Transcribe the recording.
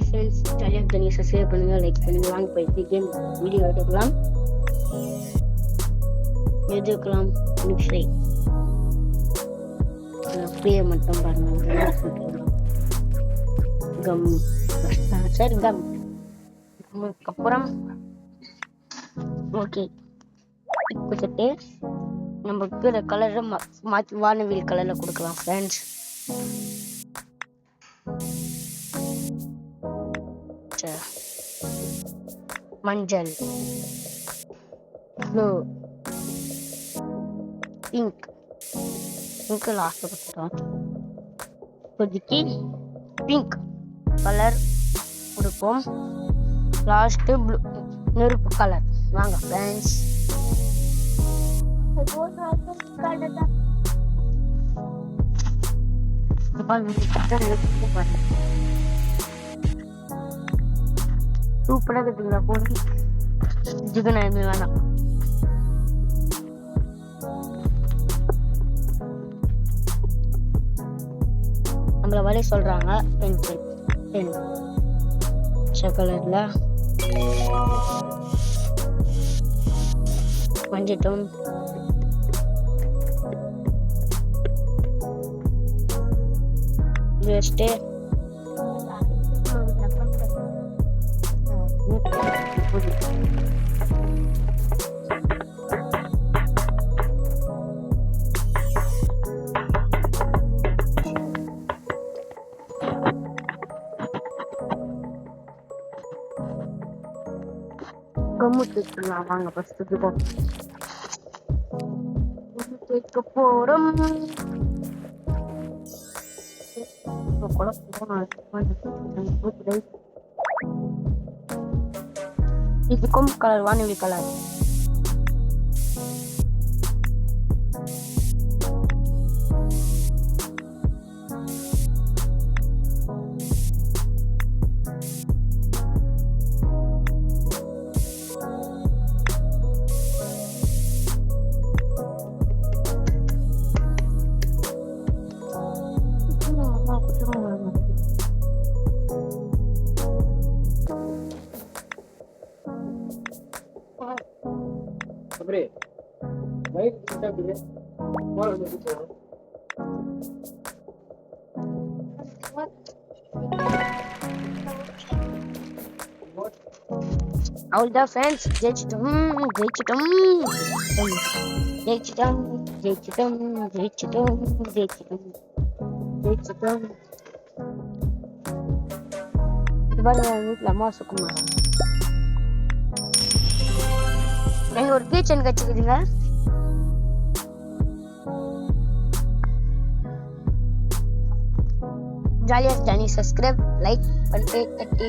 Friends, ஜாலியாக தனியாக subscribe பண்ணுங்கள், லைக் பண்ணுங்கள். வாங்க போயிட்டு கேம் வீடியோ எடுக்கலாம். எடுக்கலாம் ஃப்ரீ ஃப்ரீயை மட்டும் பாருங்கள். கம் சார் கம் அப்புறம் ஓகே கொடுத்துட்டு நமக்கு இந்த கலரை மாற்றி வானவில் கலரில் கொடுக்கலாம் ஃப்ரெண்ட்ஸ். மஞ்சள், ப்ளூ, பிங்க் லாஸ்ட் கொடுத்துட்டோம். இப்போதைக்கு பிங்க் கலர் கொடுப்போம். லாஸ்ட்டு ப்ளூ நெருப்பு கலர். வாங்க ஃப்ரெண்ட்ஸ். சூப்பராக இருக்குதுங்களா போய் ஜிகன் ஆயிடுமே வேணாம். நம்மள வழி சொல்றாங்க. பென் கலர்ல மஞ்சட்டும் ஜஸ்ட்டு கம்மு தேய்க்கலாம். வாங்க ஃபர்ஸ்ட் தேய்க்க போறோம். இதுக்கும் கலர் வானவி கலர். அவ்வளோதான் ஃப்ரெண்ட்ஸ், ஜெயிச்சிட்டோம். வீட்டில் அம்மா சுக்குமார் எங்க ஒரு கிச்சன் கட்சிக்குதுங்க. ஜாலியாக சப்ஸ்கிரைப் லைக் பண்ணிட்டு